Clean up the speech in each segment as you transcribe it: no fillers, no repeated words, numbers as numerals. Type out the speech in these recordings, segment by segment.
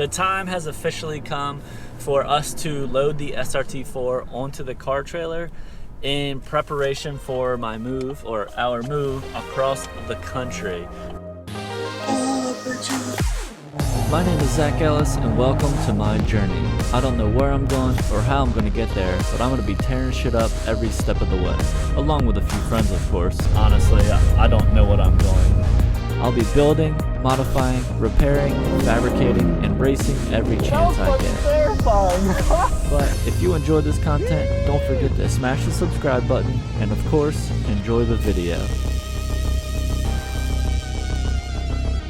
the time has officially come for us to load the SRT4 onto the car trailer in preparation for my move, or our move, across the country. My name is Zach Ellis, and welcome to my journey. I don't know where I'm going or how I'm going to get there, but I'm going to be tearing shit up every step of the way, along with a few friends, of course. Honestly, I don't know what I'm doing. I'll be building, modifying, repairing, fabricating, and racing every chance I get. Terrifying. But if you enjoyed this content, don't forget to smash the subscribe button, and of course, enjoy the video.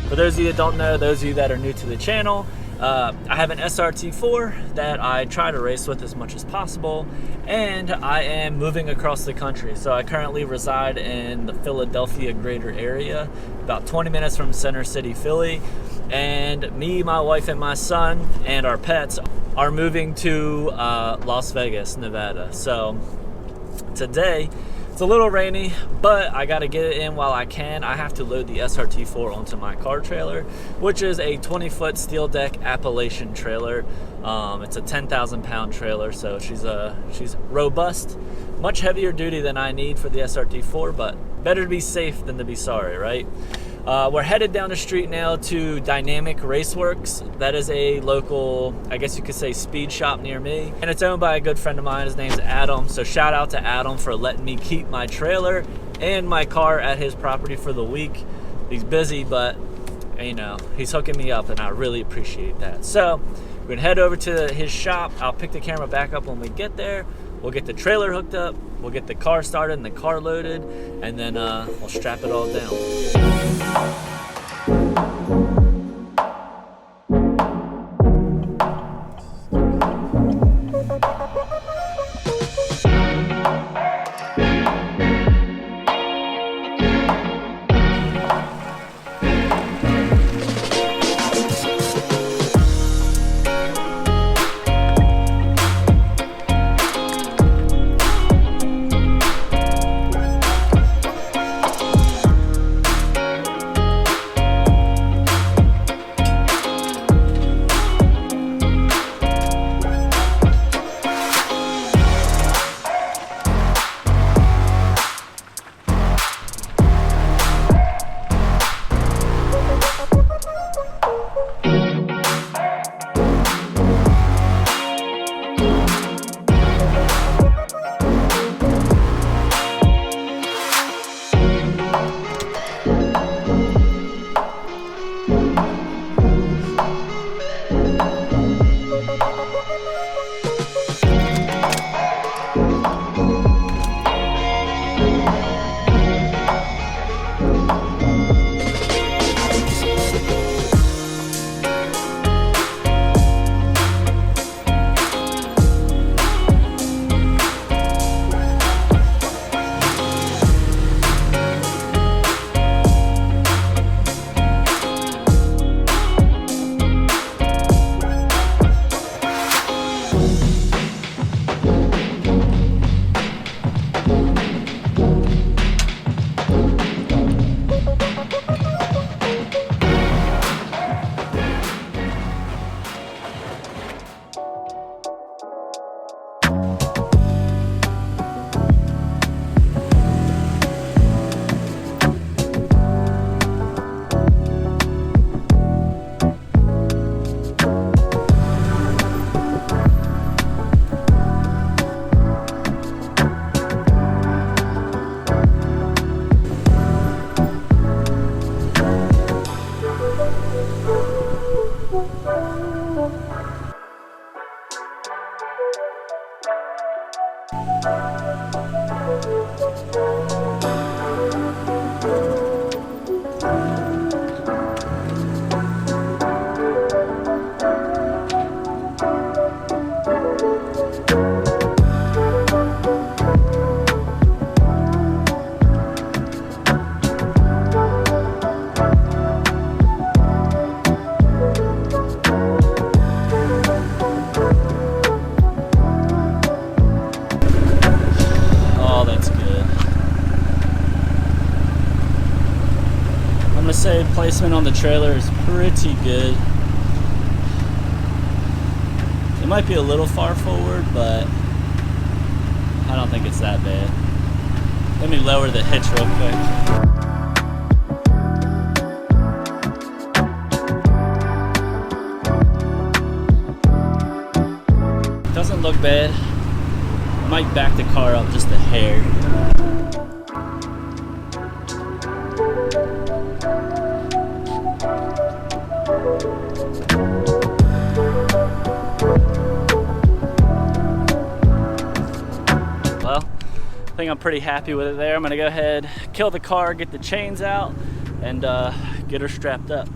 For those of you that don't know, those of you that are new to the channel, I have an SRT4 that I try to race with as much as possible, and I am moving across the country. So I currently reside in the Philadelphia greater area, about 20 minutes from Center City, Philly, and me, my wife, and my son, and our pets are moving to Las Vegas, Nevada. So today, it's a little rainy, but I gotta get it in while I can. I have to load the SRT4 onto my car trailer, which is a 20-foot steel deck Appalachian trailer. It's a 10,000 pound trailer, so she's robust, much heavier duty than I need for the SRT4, but better to be safe than to be sorry, right? We're headed down the street now to Dynamic Raceworks. That is a local, I guess you could say, speed shop near me. And it's owned by a good friend of mine. His name's Adam. So shout out to Adam for letting me keep my trailer and my car at his property for the week. He's busy, but you know, he's hooking me up, and I really appreciate that. So we're gonna head over to his shop. I'll pick the camera back up when we get there. We'll get the trailer hooked up, we'll get the car started and the car loaded, and then we'll strap it all down. say placement on the trailer is pretty good. might be a little far forward, but I don't think it's that bad. Let me lower the hitch real quick. Doesn't look bad. Might back the car up just a hair. Well, I think I'm pretty happy with it there. I'm gonna go ahead, kill the car, get the chains out, and get her strapped up.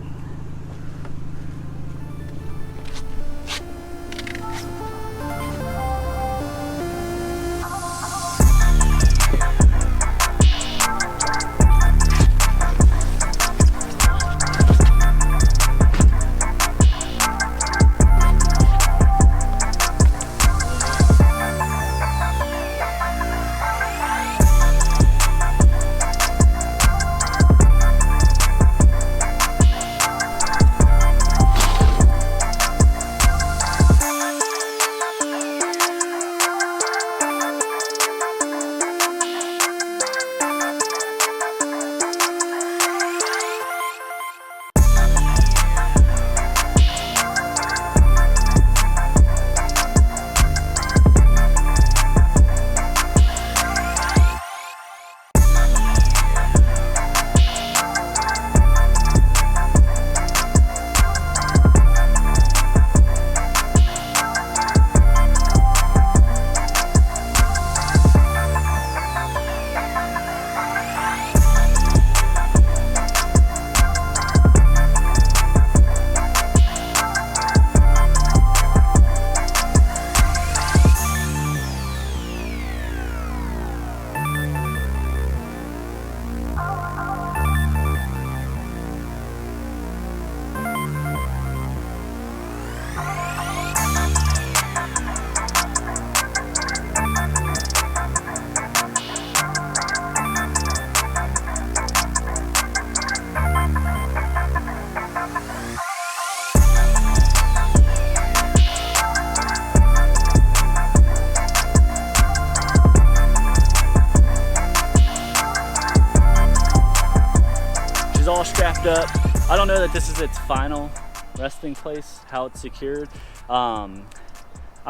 All strapped up. I don't know that this is its final resting place, how it's secured. I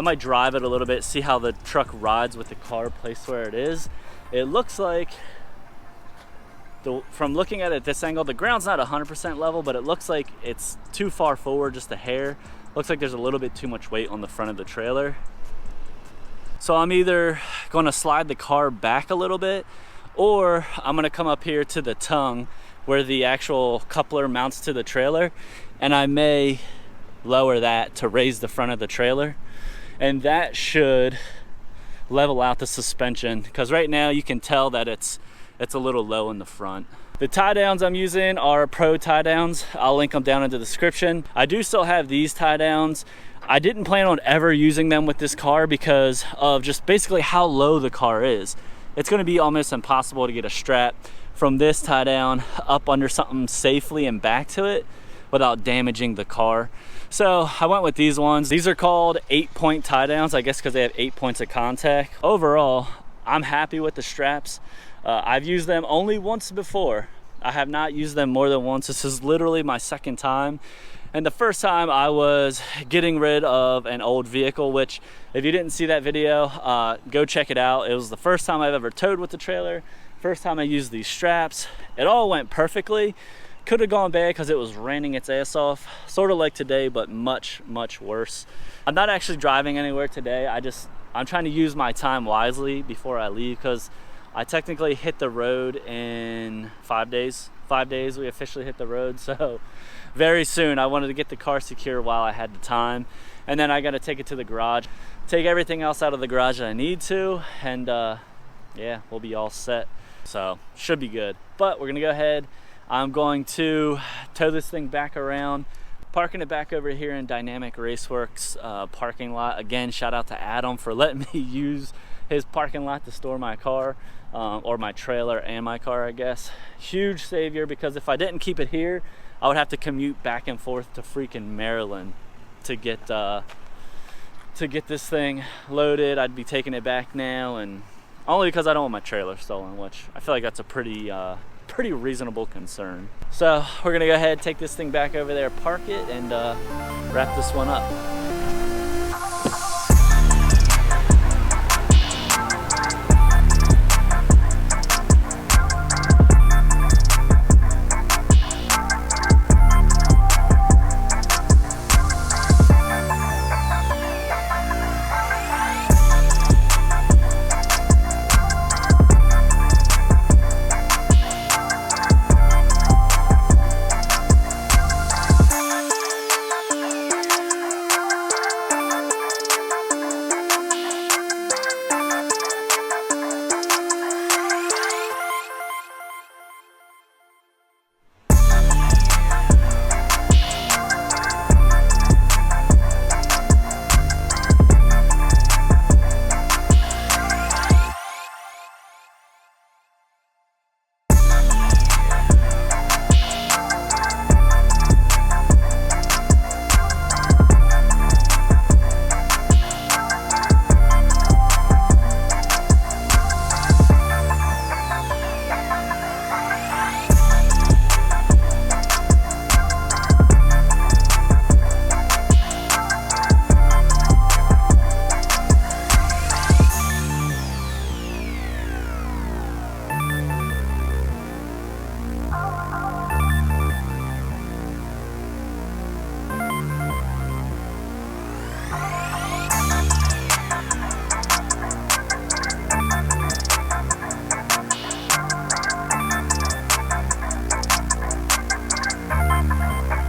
might drive it a little bit, see how the truck rides with the car placed where it is. It looks like, from looking at it at this angle, the ground's not 100% level, but it looks like it's too far forward, just a hair. Looks like there's a little bit too much weight on the front of the trailer. So I'm either gonna slide the car back a little bit, or I'm gonna come up here to the tongue where the actual coupler mounts to the trailer, and I may lower that to raise the front of the trailer, and that should level out the suspension, because right now you can tell that it's a little low in the front. The tie downs I'm using are Pro tie downs. I'll link them down in the description. I do still have these tie downs. I didn't plan on ever using them with this car because of just basically how low the car is. It's gonna be almost impossible to get a strap from this tie down up under something safely and back to it without damaging the car. So I went with these ones. These are called 8-point tie downs, I guess because they have 8 points of contact. Overall, I'm happy with the straps. I've used them only once before. I have not used them more than once. This is literally my second time. And the first time I was getting rid of an old vehicle, which if you didn't see that video, go check it out. It was the first time I've ever towed with the trailer. First time I used these straps. It all went perfectly. Could have gone bad because it was raining its ass off, sort of like today, but much, much worse. I'm not actually driving anywhere today. I'm trying to use my time wisely before I leave, because I technically hit the road in 5 days. 5 days we officially hit the road, so very soon. I wanted to get the car secure while I had the time, and then I got to take it to the garage, take everything else out of the garage that I need to, and yeah, we'll be all set. So should be good. But we're gonna go ahead. I'm going to tow this thing back around, parking it back over here in Dynamic Raceworks parking lot. Again, shout out to Adam for letting me use his parking lot to store my car, or my trailer and my car, I guess. Huge savior, because if I didn't keep it here, I would have to commute back and forth to freaking Maryland to get to get this thing loaded. I'd be taking it back now, and only because I don't want my trailer stolen, which I feel like that's a pretty reasonable concern. So we're gonna go ahead, take this thing back over there, park it, and wrap this one up.